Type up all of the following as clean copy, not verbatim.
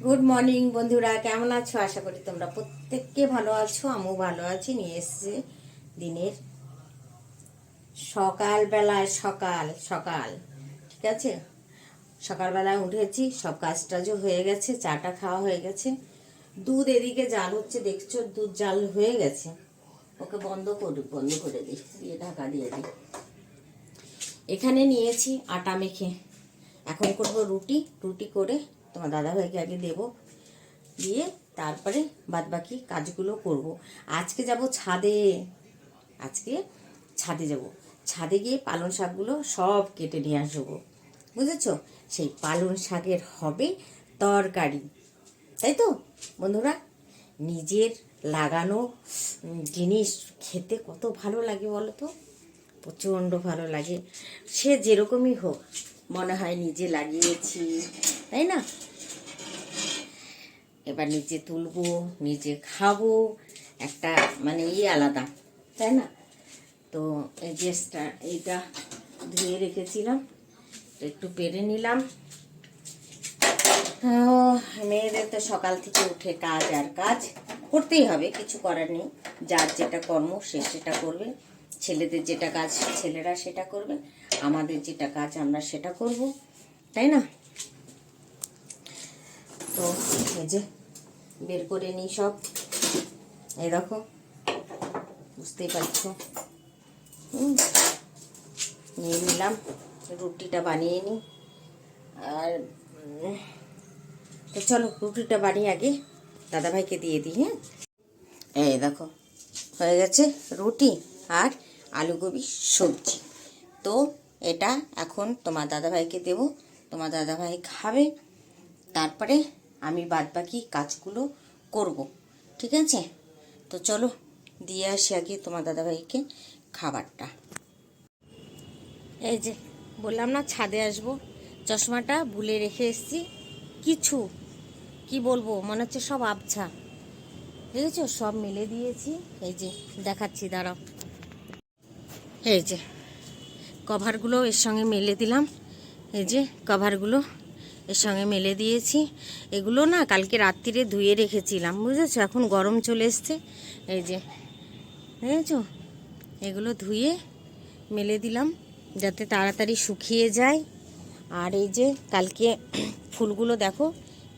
Good morning বন্ধুরা, কেমন আছো? আশা করি তোমরা প্রত্যেককে ভালো আছো। আমিও ভালো আছি। নিয়ে এসছে দিনের সকালবেলায় সকাল সকাল, ঠিক আছে। সকালবেলায় উঠেছি, সব কাজ টাজও হয়ে গেছে, চাটা খাওয়া হয়ে গেছে। দুধ এদিকে জাল হচ্ছে, দেখছো দুধ জাল হয়ে গেছে। ওকে বন্ধ করে দিই, দিয়ে ঢাকা দিয়ে দিই। এখানে নিয়েছি আটা মেখে, এখন করবো রুটি। রুটি করে তোমার দাদাভাইকে আগে দেবো, দিয়ে তারপরে বাদবাকি কাজগুলো করব। আজকে যাব ছাদে, আজকে ছাদে যাব। ছাদে গিয়ে পালং শাকগুলো সব কেটে নিয়ে আসবো, বুঝেছো? সেই পালং শাকের হবে তরকারি, তাই তো বন্ধুরা। নিজের লাগানো জিনিস খেতে কত ভালো লাগে বলো তো, প্রচণ্ড ভালো লাগে। সে যেরকমই হোক, মনে হয় নিজে লাগিয়েছি, তাই না? এবার নিজে তুলবো, নিজে খাবো, একটা মানে আলাদা, তাই না? তো এই ড্রেসটা এইটা ধুয়ে রেখেছিলাম, একটু পেরে নিলাম। মেয়েদের তো সকাল থেকে উঠে কাজ আর কাজ করতেই হবে, কিছু করার নেই। যার যেটা কর্ম সে সেটা করবে। ছেলেদের যেটা কাজ ছেলেরা সেটা করবে, আমাদের যেটা কাজ আমরা সেটা করব, তাই না? তো এই যে বের করে নিই সব, এই দেখো, বুঝতেই পারছো। নিয়ে নিলাম, রুটিটা বানিয়ে নিই। আর তো চলো রুটিটা বানিয়ে আগে দাদাভাইকে দিয়ে দিই। হ্যাঁ, এই দেখো হয়ে গেছে রুটি আর আলু গোবি সবজি। তো এটা এখন তোমার দাদাভাইকে দেবো, তোমার দাদাভাই খাবে, তারপরে আমি বাদবাকি কাজগুলো করব, ঠিক আছে? তো চলো দিয়ে আসি আগে তোমার দাদাভাইকে খাবারটা। এই যে বললাম না ছাদে আসবো, চশমাটা ভুলে রেখে এসেছি। কিছু কি বলবো, মনে হচ্ছে সব আবছা, দেখেছো? সব মেলে দিয়েছি। এই যে দেখাচ্ছি, দাঁড়াও। এই যে কভারগুলো এর সঙ্গে মেলে দিলাম, এই যে কভারগুলো এর সঙ্গে মেলে দিয়েছি। এগুলো না কালকে রাত্রিরে ধুয়ে রেখেছিলাম, বুঝেছো? এখন গরম চলে এসছে, এই যে দেখেছো, এগুলো ধুয়ে মেলে দিলাম যাতে তাড়াতাড়ি শুকিয়ে যায়। আর এই যে কালকে ফুলগুলো দেখো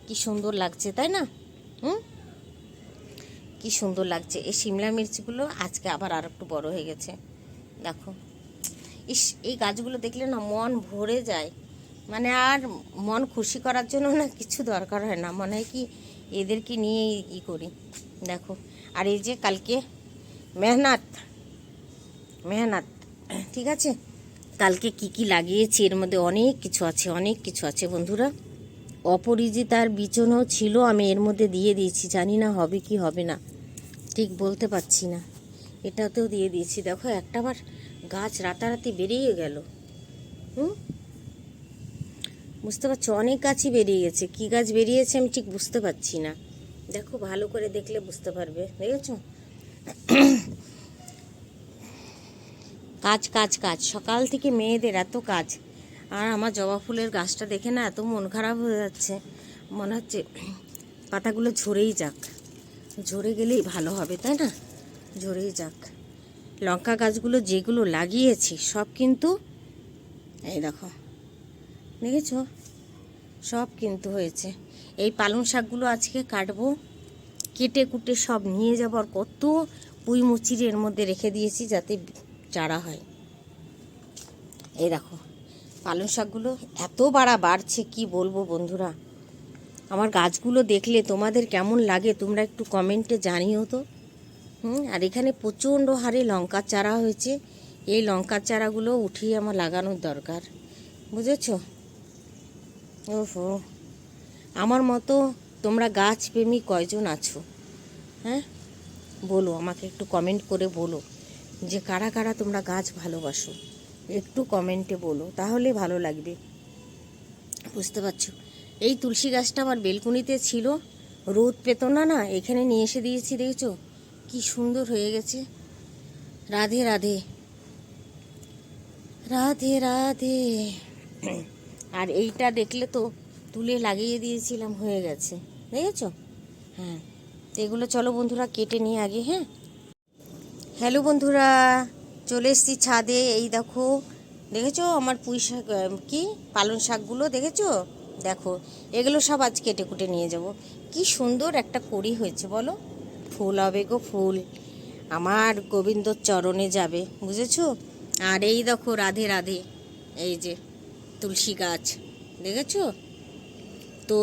কি সুন্দর লাগছে, তাই না? কি সুন্দর লাগছে। এই শিমলা মির্চগুলো আজকে আবার আর একটু বড় হয়ে গেছে, দেখো। ইস, এই গাছগুলো দেখলে না মন ভরে যায়, মানে আর মন খুশি করার জন্য না কিছু দরকার হয় না, মনে হয় কি এদেরকে নিয়ে ই করি, দেখো। আর এই যে কালকে মেহনত মেহনত, ঠিক আছে, কালকে কি কি লাগিয়েছি এর মধ্যে অনেক কিছু আছে, অনেক কিছু আছে বন্ধুরা। অপরিচিতার বিচনও ছিল, আমি এর মধ্যে দিয়ে দিয়েছি, জানি না হবে কি হবে না, ঠিক বলতে পারছি না। এটাতেও দিয়ে দিয়েছি, দেখো একটা আবার গাছ রাতারাতি বেরিয়ে গেল। বুঝতে পারছো, অনেক গাছই বেরিয়ে গেছে। কি গাছ বেরিয়েছে আমি ঠিক বুঝতে পারছি না, দেখো ভালো করে দেখলে বুঝতে পারবে, দেখেছো? কাজ কাজ কাজ, সকাল থেকে মেয়েদের এত কাজ। আর আমার জবা ফুলের গাছটা দেখে না এত মন খারাপ হয়ে যাচ্ছে, মনে হচ্ছে পাতাগুলো ঝরেই যাক, ঝরে গেলেই ভালো হবে, তাই না? ঝরেই যাক। লঙ্কা গাছগুলো যেগুলো লাগিয়েছি সব কিন্তু এই দেখো, দেখেছো, সব কিন্তু হয়েছে। এই পালং শাকগুলো আজকে কাটবো, কেটে কুটে সব নিয়ে যাবো। আর কত পুঁই মুচির এর মধ্যে রেখে দিয়েছি যাতে চারা হয়। এই দেখো পালং শাকগুলো এত বাড়ছে, কি বলবো বন্ধুরা। আমার গাছগুলো দেখলে তোমাদের কেমন লাগে তোমরা একটু কমেন্টে জানিও তো। আর এখানে প্রচণ্ড হারে লঙ্কার চারা হয়েছে, এই লঙ্কার চারাগুলো উঠিয়ে আমার লাগানোর দরকার, বুঝেছো? ওহো, আমার মতো তোমরা গাছ প্রেমী কয়জন আছো? হ্যাঁ, বলো আমাকে, একটু কমেন্ট করে বলো যে কারা কারা তোমরা গাছ ভালোবাসো, একটু কমেন্টে বলো, তাহলে ভালো লাগবে, বুঝতে পারছো? এই তুলসী গাছটা আমার বেলকুনিতে ছিল, রোদ পেত না, না এখানে নিয়ে এসে দিয়েছি, দেখেছো কি সুন্দর হয়ে গেছে। রাধে রাধে, রাধে রাধে। আর এইটা দেখলে তো তুলে লাগিয়ে দিয়েছিলাম, হয়ে গেছে, দেখেছো? হ্যাঁ, তো এগুলো চলো বন্ধুরা কেটে নিই আগে। হ্যাঁ, হ্যালো বন্ধুরা, চলে এসেছি ছাদে। এই দেখো, দেখেছো আমার পুঁই শাক, কি পালং শাকগুলো দেখেছো? দেখো, এগুলো সব আজ কেটে কুটে নিয়ে যাব। কি সুন্দর একটা কড়ি হয়েছে বলো, ফুল হবে গো ফুল, আমার গোবিন্দর চরণে যাবে, বুঝেছো? আর এই দেখো রাধে রাধে, এই যে তুলসী গাছ, দেখেছো? তো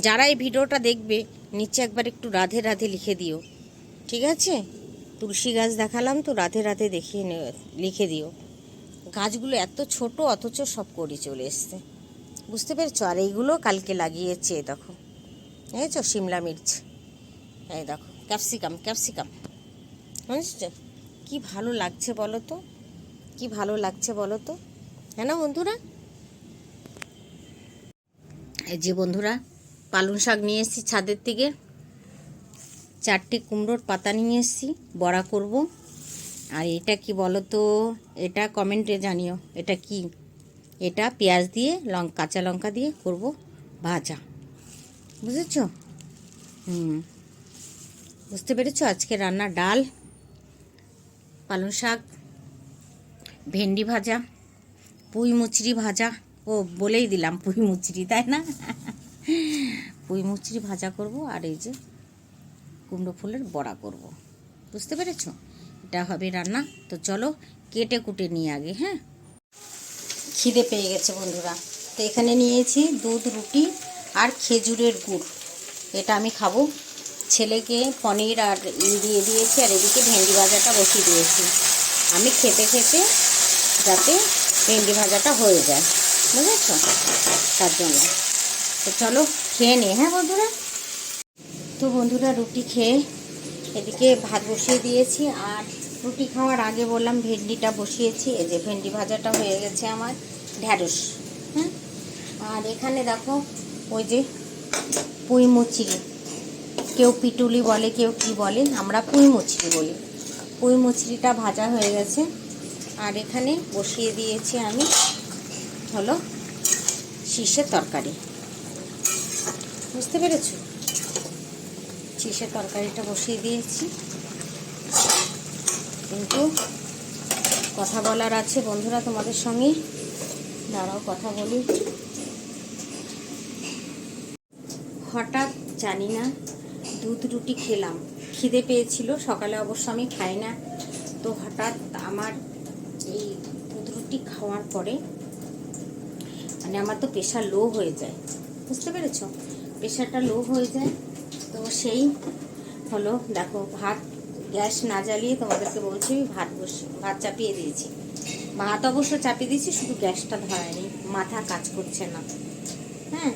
যারা এই ভিডিওটা দেখবে নিচে একবার একটু রাধে রাধে লিখে দিও, ঠিক আছে? তুলসী গাছ দেখালাম তো, রাধে রাধে দেখিয়ে লিখে দিও। গাছগুলো এত ছোট অথচ সব করি চলে এসছে, বুঝতে পেরেছো? আর এইগুলো কালকে লাগিয়েছে, দেখো দেখেছো? শিমলা মির্চ, এই দেখো ক্যাপসিকাম, ক্যাপসিকাম, বুঝেছো? কি ভালো লাগছে বলো তো, কি ভালো লাগছে বলো তো, হ্যাঁ না বন্ধুরা? এই যে বন্ধুরা, পালং শাক নিয়ে এসেছি ছাদের থেকে, 4টে কুমড়োর পাতা নিয়ে এসেছি, বড়া করব। আর এটা কি বলো তো, এটা কমেন্টে জানিও এটা কি। এটা পেঁয়াজ দিয়ে কাঁচা লঙ্কা দিয়ে করব ভাজা, বুঝেছো? বুঝতে পেরেছো? আজকে রান্না ডাল, পালং শাক, ভেন্ডি ভাজা, পুঁই মুচড়ি ভাজা। ও বলেই দিলাম পুঁই মুচড়ি, তাই না? পুঁই মুচড়ি ভাজা করব, আর এই যে কুমড়ো ফুলের বড়া করব, বুঝতে পেরেছো? এটা হবে রান্না। তো চলো কেটে কুটে নিয়ে আগে। হ্যাঁ, খিদে পেয়ে গেছে বন্ধুরা। তো এখানে নিয়েছি দুধ, রুটি আর খেজুরের গুড়, এটা আমি খাবো। ছেলেকে পনির আর দিয়ে দিয়েছি, আর এদিকে ভেন্ডি ভাজাটা বসিয়ে দিয়েছি। আমি খেতে খেতে যাতে ভেন্ডি ভাজাটা হয়ে যায়, বুঝেছো? তার জন্য। তো চলো খেয়ে নে। হ্যাঁ বন্ধুরা, তো বন্ধুরা রুটি খেয়ে এদিকে ভাত বসিয়ে দিয়েছি, আর রুটি খাওয়ার আগে বললাম ভেন্ডিটা বসিয়েছি। এই যে ভেন্ডি ভাজাটা হয়ে গেছে আমার, ঢ্যাঁড়স। হ্যাঁ, আর এখানে দেখো ওই যে পুঁই মুচড়ি, কেউ পিটুলি বলে, কেউ কি বলে, আমরা পুঁই মুচড়ি বলি। পুঁই মুচড়িটা ভাজা হয়ে গেছে। আর এখানে বসিয়ে দিয়েছি আমি হলো শীষের তরকারি, বুঝতে পেরেছো? শীষের তরকারিটা বসিয়ে দিয়েছি, কিন্তু কথা বলার আছে বন্ধুরা তোমাদের সঙ্গে, দাঁড়াও কথা বলি। হঠাৎ জানি না দুধ রুটি খেলাম, খিদে পেয়েছিল, সকালে অবশ্য আমি খাই না। তো হঠাৎ আমার এই দুধ রুটি খাওয়ার পরে মানে আমার তো প্রেশার লো হয়ে যায়, বুঝতে পেরেছো? প্রেশারটা লো হয়ে যায়। তো সেই হলো, দেখো ভাত গ্যাস না জ্বালিয়ে তোমাদেরকে বলছি, ভাত চাপিয়ে দিয়েছি। ভাত অবশ্য চাপিয়ে দিয়েছি, শুধু গ্যাসটা ধরায়নি, মাথা কাজ করছে না। হ্যাঁ,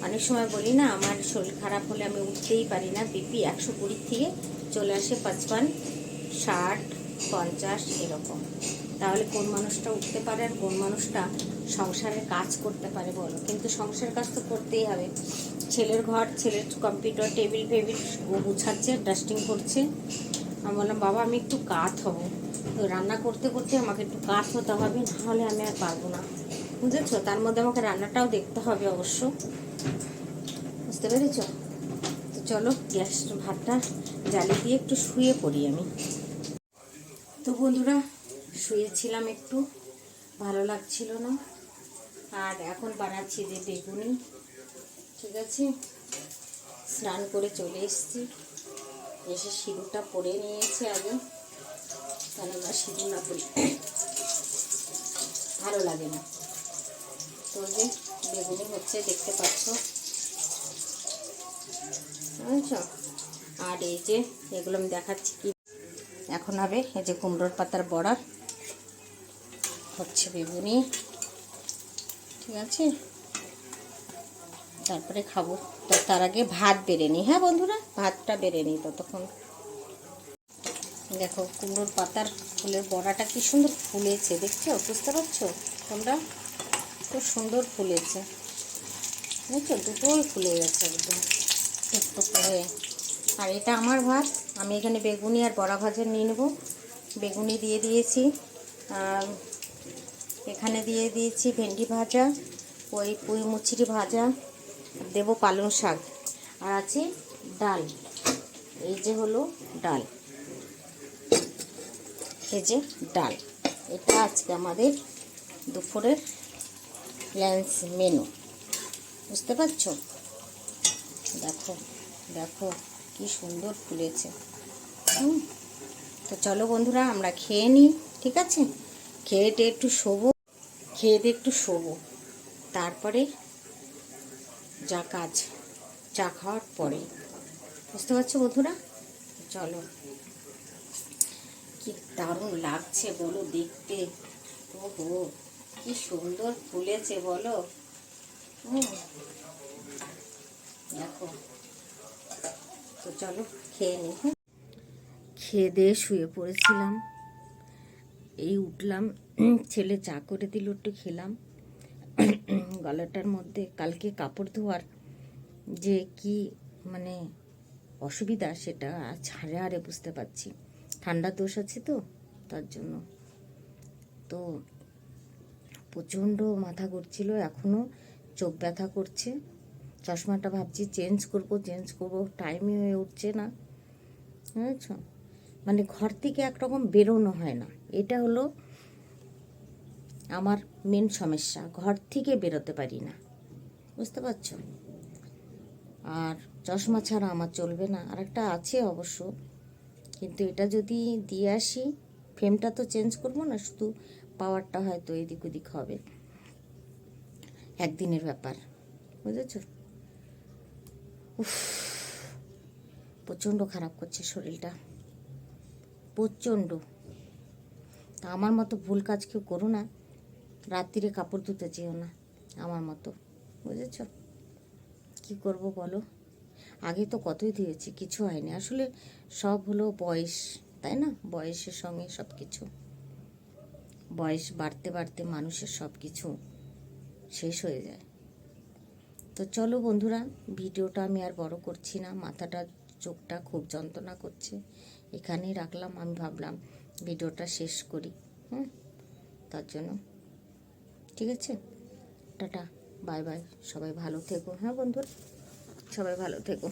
অনেক সময় বলি না আমার শরীর খারাপ হলে আমি উঠতেই পারি না, বিপি 120 থেকে চলে আসে 55, 60, 50 এরকম। তাহলে কোন মানুষটা উঠতে পারে আর কোন মানুষটা সংসারের কাজ করতে পারে বলো? কিন্তু সংসারের কাজ তো করতেই হবে। ছেলের ঘর, ছেলের কম্পিউটার টেবিল ফেবিল ও গুছাচ্ছে, ডাস্টিং করছে। আমি বললাম বাবা আমি একটু কাত হব, তো রান্না করতে করতে আমাকে একটু কাত হতে হবে, নাহলে আমি আর পারবো না, বুঝেছো? তার মধ্যে আমাকে রান্নাটাও দেখতে হবে অবশ্য, বুঝতে পেরেছ? তো চলো গ্যাস ভাতটা জ্বালিয়ে দিয়ে একটু শুয়ে পড়ি আমি। তো বন্ধুরা শুয়েছিলাম, একটু ভালো লাগছিল না, আর এখন বানাচ্ছি যে বেগুনি, ঠিক আছে? স্নান করে চলে এসেছি, এসে সিঁদুরটা পরে নিয়েছি আগে, কেননা সিঁদুর না পরি ভালো লাগে না। তো যে বেগুনি হচ্ছে দেখতে পাচ্ছ, বুঝছো? আর এই যে এগুলো আমি দেখাচ্ছি কি এখন হবে। এই যে কুমড়োর পাতার বড়া হচ্ছে, বেগুনি, ঠিক আছে? তারপরে খাবো। তো তার আগে ভাত বেড়ে নিই। হ্যাঁ বন্ধুরা, ভাতটা বেড়ে নিই ততক্ষণ। দেখো কুমড়োর পাতার ফুলের বড়াটা কি সুন্দর ফুলেছে, দেখছো? বুঝতে পারছো তোমরা? খুব সুন্দর ফুলেছে, দেখছো? দুটোই ফুলে গেছে একদম টুকটুক হয়ে। আর এটা আমার ভাত, আমি এখানে বেগুনি আর বড়া ভাজা নিয়ে নেবো। বেগুনি দিয়ে দিয়েছি, আর এখানে দিয়ে দিয়েছি ভেন্ডি ভাজা, ওই পুঁই মুচড়ি ভাজা, দেবো পালং শাক। আর আছে ডাল, এই যে হলো ডাল, এই যে ডাল। এটা আজকে আমাদের দুপুরের লাঞ্চ মেনু, বুঝতে পারছো? দেখো দেখো কি সুন্দর ফুলেছে। তো চলো বন্ধুরা আমরা খেয়ে নিই, ঠিক আছে? খেয়ে একটু শোবো, তারপরে যা কাজ, চা খাওয়ার পরে, বুঝতে পারছো বন্ধুরা? চলো, কি দারুণ লাগছে বলো দেখতে। ওহো, কি সুন্দর ফুলেছে বলো। দেখো, তো চলো খেয়ে নিই। খেয়ে দিয়ে শুয়ে পড়েছিলাম, এই উঠলাম, ছেলে চা করে দিল, একটু খেলাম। গলাটার মধ্যে কালকে কাপড় ধোয়ার যে কি মানে অসুবিধা, সেটা আজ হারে হারে বুঝতে পারছি। ঠান্ডার দোষ আছে তো, তার জন্য। তো প্রচণ্ড মাথা ঘুরছিল, এখনও চোখ ব্যথা করছে। চশমাটা ভাবছি চেঞ্জ করব, টাইমই হয়ে উঠছে না, বুঝেছ? মানে ঘর থেকে একরকম বেরোনো হয় না, এটা হলো আমার মেন সমস্যা। ঘর থেকে বেরোতে পারি না, বুঝতে পারছো? আর চশমা ছাড়া আমার চলবে না। আর একটা আছে অবশ্য, কিন্তু এটা যদি দিয়ে আসি, ফ্রেমটা তো চেঞ্জ করব না, শুধু পাওয়ারটা হয়তো এদিক ওদিক হবে, একদিনের ব্যাপার, বুঝেছ? উফ, প্রচণ্ড খারাপ করছে শরীরটা, প্রচণ্ড। তা আমার মতো ভুল কাজ কেউ করো না, রাত্রিরে কাপড় ধুতে চেয়েও না আমার মতো, বুঝেছ? কি করব বলো? আগে তো কতই ধুয়েছি, কিছু হয়নি। আসলে সব হলো বয়স, তাই না? বয়সের সঙ্গে সব কিছু, বয়স বাড়তে বাড়তে মানুষের সব কিছু শেষ হয়ে যায়। তো চলো বন্ধুরা, ভিডিওটা আমি আর বড় করছি না, মাথাটা চোখটা খুব যন্ত্রণা করছে, এখানেই রাখলাম। আমি ভাবলাম ভিডিওটা শেষ করি, তার জন্য। ঠিক আছে, টাটা, বাই বাই, সবাই ভালো থেকো। হ্যাঁ বন্ধুরা, সবাই ভালো থেকো।